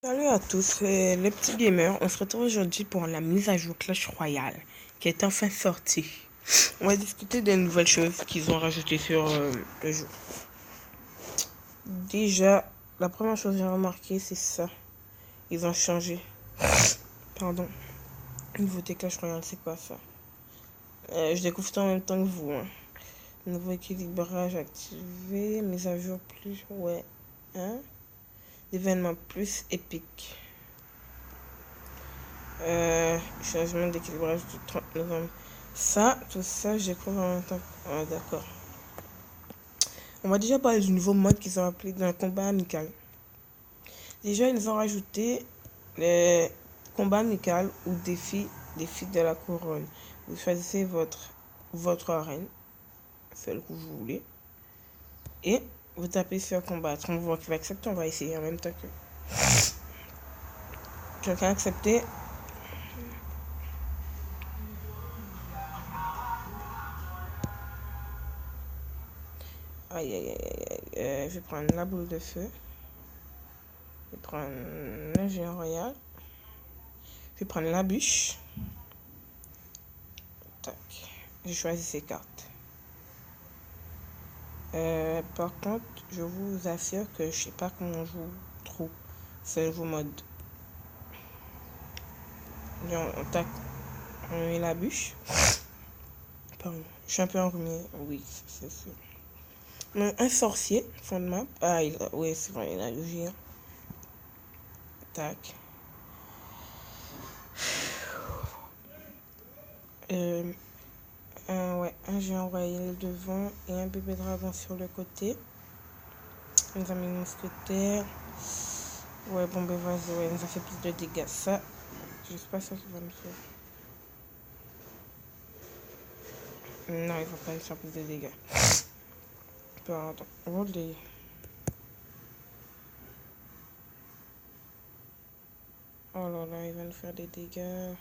Salut à tous, c'est les petits gamers. On se retrouve aujourd'hui pour la mise à jour Clash Royale qui est enfin sortie. On va discuter des nouvelles choses qu'ils ont rajoutées sur le jeu. Déjà, la première chose que j'ai remarqué, c'est ça. Ils ont changé. Pardon. Nouveauté Clash Royale, c'est quoi ça? Je découvre ça en même temps que vous. Hein. Nouveau équilibrage activé, mise à jour plus. Ouais. Hein? Événement plus épique. Changement d'équilibrage du 30 novembre. Ça, tout ça, j'ai trouvé en même temps. Ah, d'accord. On va déjà parler du nouveau mode qu'ils ont appelé dans le combat amical. Déjà, ils ont rajouté les combats amical ou défi de la couronne. Vous choisissez votre arène, celle que vous voulez, et vous tapez sur combattre. On voit qu'il va accepter, on va essayer en même temps que. Quelqu'un a accepté. Aïe, aïe, aïe, aïe. Je vais prendre la boule de feu. Je vais prendre un géant royal. Je vais prendre la bûche. Tac. J'ai choisi ces cartes. Par contre, je vous assure que je sais pas comment on joue trop ce nouveau mode. On tac. On met la bûche. Pardon. Je suis un peu enrhumé. Oui, c'est sûr. Un sorcier, fond de map. Ah, oui, c'est vrai, il a le géant. Tac. Un géant royal devant et un bébé dragon sur le côté. Nous avons mis mousquetaire. Ouais, bon, ben vas-y, ouais, nous a fait plus de dégâts. Ça, je sais pas si ça va me faire. Non, il va pas me faire plus de dégâts. Pardon. Roller. Oh là là, il va nous faire des dégâts.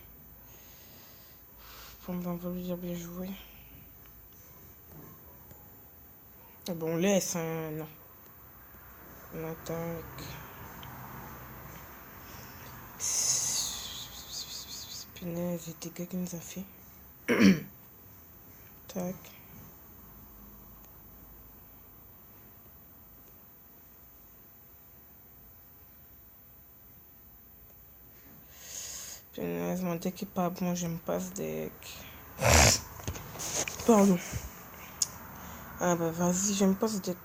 On va lui dire bien joué. Bon, on laisse, hein, non. On attaque. Punaise, les dégâts qu'il nous a fait. Tac. Punaise, mon deck est pas bon, j'aime pas ce deck. Pardon. Ah bah vas-y, j'aime pas ce deck.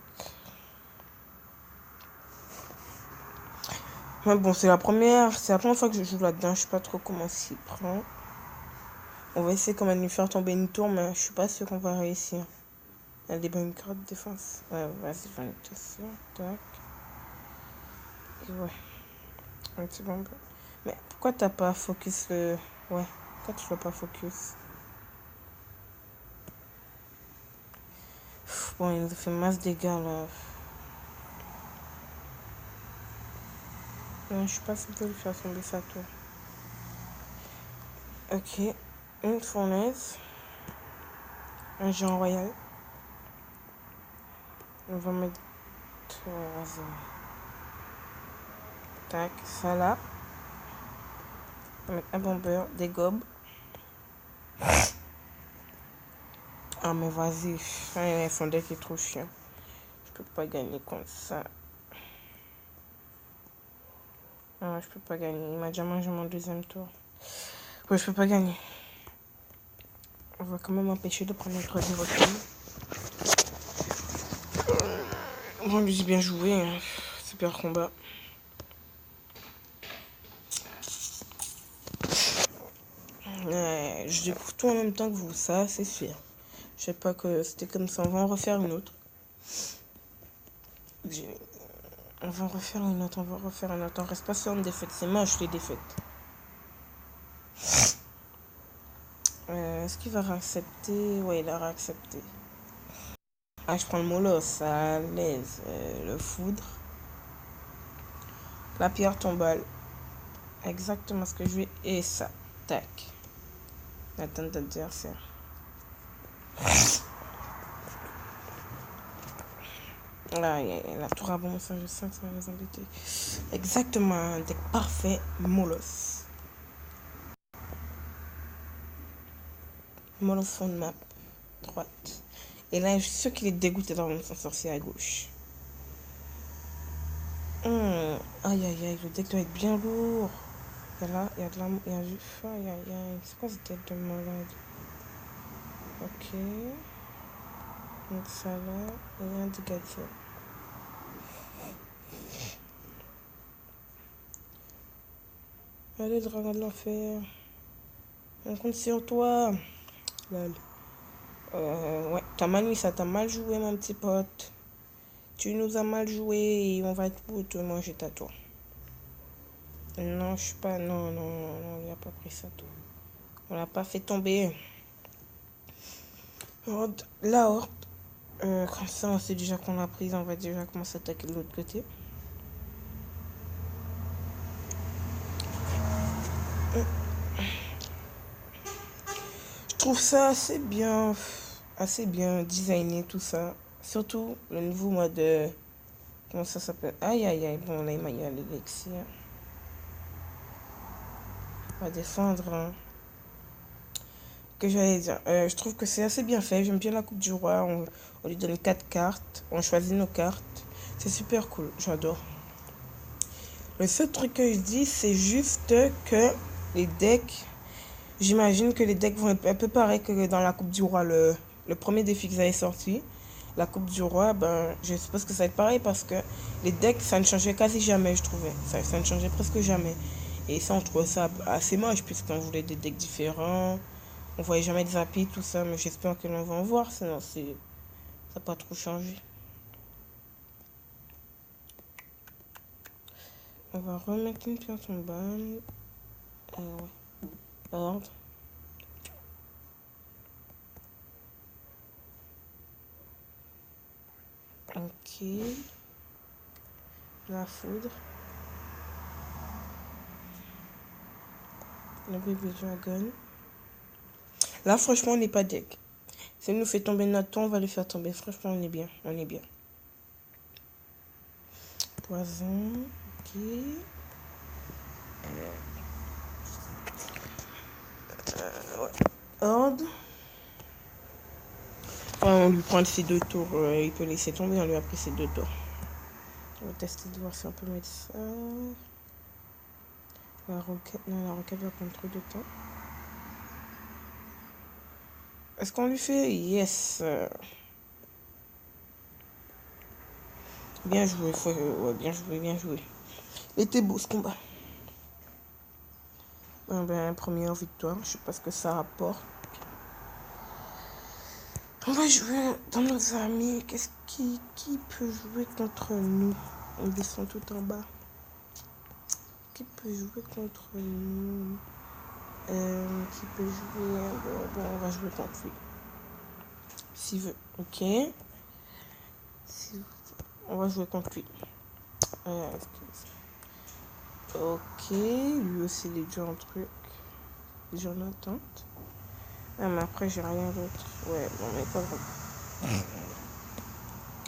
Mais bon, c'est la première fois que je joue là-dedans, je sais pas trop comment s'y prend. On va essayer quand même de lui faire tomber une tour, mais je suis pas sûr qu'on va réussir. Elle a des bonnes cartes de défense. Ouais, vas-y, j'en ai sûr. Tac. Et ouais. Un petit bon. Mais pourquoi t'as pas focus le. Ouais. Pourquoi tu vas pas focus? Bon, il nous a fait masse dégâts là. Non, je suis pas sûre de lui faire tomber sa tour. Ok. Une fournaise. Un géant royal. On va mettre. Vas-y. Tac, ça là. On va mettre un bombeur, des gobes. Ah mais vas-y, son deck est trop chiant. Je peux pas gagner comme ça. Ah, je peux pas gagner. Il m'a déjà mangé mon deuxième tour. Ouais, je peux pas gagner. On va quand même empêcher de prendre notre recul. Bon, lui j'ai bien joué. Hein. Super combat. Je découvre tout en même temps que vous, ça c'est sûr. Je sais pas que c'était comme ça. On va en refaire une autre. On va en refaire une autre. On reste pas sur une défaite. C'est moche les défaites. Est-ce qu'il va réaccepter? Ouais, il a réaccepté. Ah, je prends le molosse à l'aise. Le foudre. La pierre tombale. Exactement ce que je vais. Et ça. Tac. Atteinte d'adversaire. La tour avant, ça, je sens que ça va les embêter. Exactement, un deck parfait, Molos. Molos fond de map, droite. Et là, je suis sûre qu'il est dégoûté d'avoir son sorcier à gauche. Aïe, aïe, aïe, le deck doit être bien lourd. Il y a là, il y a de la... Il y a du feu, aïe, aïe, aïe. C'est quoi cette tête de malade? Ok. Donc ça là, il y a un dégât. Allez, dragon de l'enfer. On compte sur toi. Lol. Ouais, t'as mal, ça t'a mal joué, mon petit pote. Tu nous as mal joué et on va te manger ta tour. Non, je suis pas. Non, non, non, on lui a pas pris sa tour. On l'a pas fait tomber. La horde. Comme ça, on sait déjà qu'on l'a prise. On va déjà commencer à attaquer de l'autre côté. Je trouve ça assez bien designé tout ça. Surtout le nouveau mode. Comment ça s'appelle? Aïe aïe aïe. Bon, là, il m'a eu à l'élixir. On va défendre. Hein. Que j'allais dire. Je trouve que c'est assez bien fait. J'aime bien la Coupe du Roi. On lui donne 4 cartes. On choisit nos cartes. C'est super cool. J'adore. Le seul truc que je dis, c'est juste que les decks. J'imagine que les decks vont être un peu pareils que dans la Coupe du Roi. Le premier défi que vous avez sorti. La Coupe du Roi, ben, je suppose que ça va être pareil parce que les decks, ça ne changeait quasi jamais, je trouvais. Ça ne changeait presque jamais. Et ça, on trouvait ça assez moche puisqu'on voulait des decks différents. On voyait jamais des appuis, tout ça, mais j'espère que l'on va en voir, sinon ça n'a pas trop changé. On va remettre une pièce en balle. Ouais. Ordre. Ok. La foudre. Le bébé dragon. Là, franchement, on n'est pas deck. Si elle nous fait tomber notre tour, on va le faire tomber. Franchement, on est bien. On est bien. Poison. Ok. Ouais. Ordre. Enfin, on lui prend ses 2 tours. Il peut laisser tomber. On lui a pris ses 2 tours. On va tester de voir si on peut mettre ça. La roquette. Non, la roquette va prendre trop de temps. Est-ce qu'on lui fait? Yes. Bien joué. Ouais, bien joué, bien joué. Il était beau ce combat. Première victoire. Je sais pas ce que ça rapporte. On va jouer dans nos amis. Qui peut jouer contre nous? On descend tout en bas. Qui peut jouer contre nous? Qui peut jouer? Bon, on va jouer contre lui. S'il veut. Ok. On va jouer contre lui. Ok. Lui aussi, il est déjà en truc. Déjà en attente. Ah, mais après, j'ai rien d'autre. Ouais, bon, mais pas grave.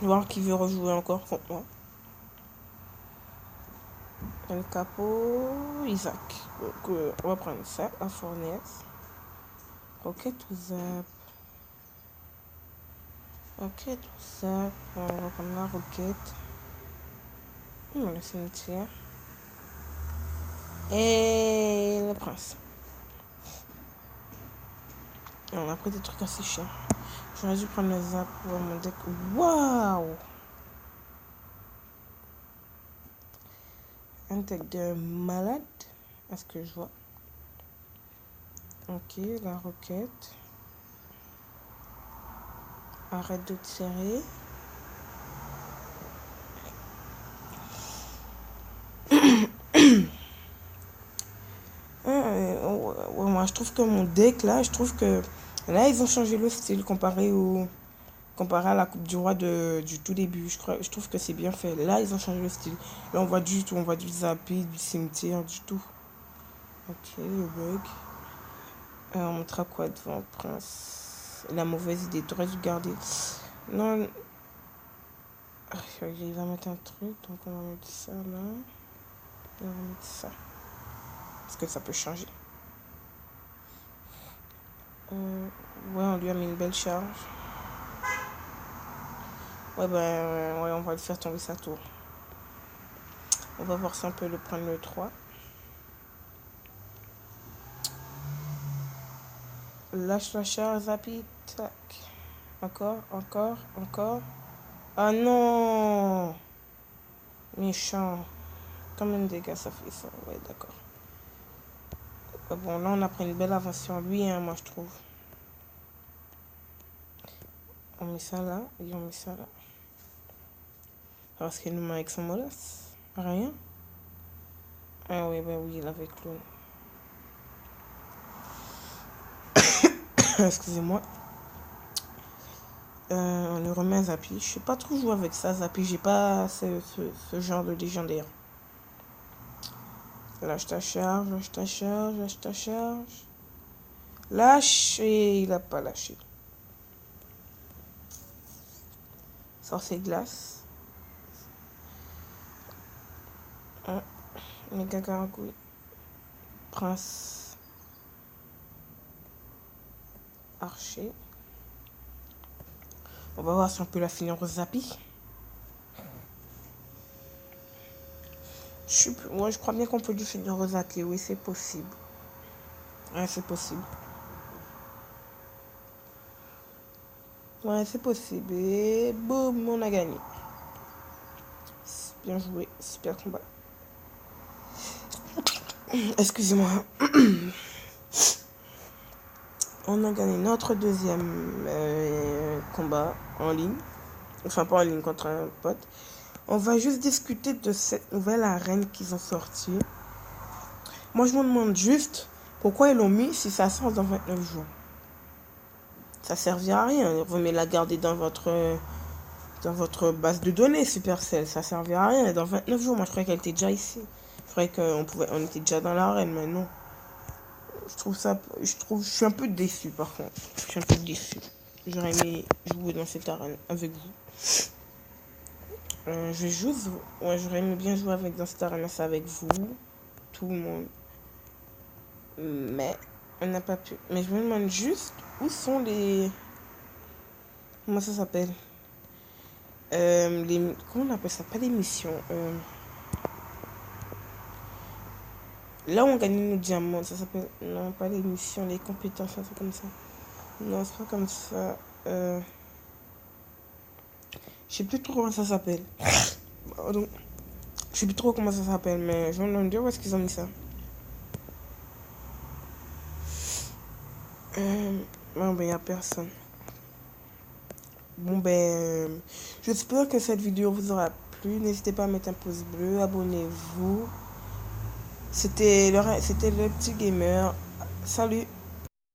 Voir qui veut rejouer encore contre moi. El Capo, Isaac. Donc, on va prendre ça, la fournaise. Roquette ou zap? Roquette ou zap? On va prendre la roquette. Le cimetière. Et le prince. Et on a pris des trucs assez chers. J'aurais dû prendre le zap pour mon deck. Waouh! Un deck de malade. À ce que je vois. Ok, la roquette. Arrête de tirer. Ouais, moi je trouve que mon deck là, je trouve que là ils ont changé le style comparé à la Coupe du Roi du tout début. Je trouve que c'est bien fait. Là ils ont changé le style. Là on voit du tout, on voit du zappé, du cimetière, du tout. Ok, le bug. On montre quoi devant Prince? La mauvaise idée, tu aurais dû garder. Non. Il va mettre un truc, donc on va mettre ça là. Et on va mettre ça. Parce que ça peut changer. Ouais, on lui a mis une belle charge. Ouais, ouais, on va le faire tomber sa tour. On va voir si on peut le prendre le 3. Lâche la charge, Zappy, tac. Encore. Ah non! Méchant. Combien de dégâts ça fait ça? Ouais, d'accord. Bon, là, on a pris une belle avance sur lui, hein, moi, je trouve. On met ça là, et on met ça là. Parce qu'il nous met avec son molasse. Rien. Ah oui, bah oui, il avait clown. Excusez-moi. On le remet à Zappy. Je sais pas trop jouer avec ça, Zappy. J'ai pas ce genre de légendaire. Lâche ta charge. Lâche et il a pas lâché. Sorcier glace. Méga gargouille. Prince. Archer. On va voir si on peut la finir au Zappy. Je crois bien qu'on peut lui finir au Zappy. Oui, c'est possible. Ouais, c'est possible. Ouais, c'est possible. Et boum, on a gagné. Bien joué. Super combat. Excusez-moi. On a gagné notre deuxième combat en ligne. Enfin, pas en ligne, contre un pote. On va juste discuter de cette nouvelle arène qu'ils ont sortie. Moi, je me demande juste pourquoi ils l'ont mis si ça sort dans 29 jours. Ça servira à rien. Vous la garder dans votre base de données, Supercell. Ça servira à rien. Dans 29 jours, moi, je croyais qu'elle était déjà ici. Je croyais qu'on était déjà dans l'arène, mais non. Je suis un peu déçu, par contre. Je suis un peu déçu. J'aurais aimé jouer dans cette arène avec vous. J'aurais aimé bien jouer dans cette arène avec vous. Tout le monde. Mais on n'a pas pu. Mais je me demande juste où sont les... Comment ça s'appelle? Comment on appelle ça? Pas les missions. Là où on gagne nos diamants, ça s'appelle... Non, pas les missions, les compétences, c'est comme ça. Non, c'est pas comme ça. Je sais plus trop comment ça s'appelle. Pardon. Je sais plus trop comment ça s'appelle, mais je me demande où est-ce qu'ils ont mis ça. Non, ben, y a personne. Bon, ben, j'espère que cette vidéo vous aura plu. N'hésitez pas à mettre un pouce bleu, abonnez-vous. C'était le petit gamer. Salut!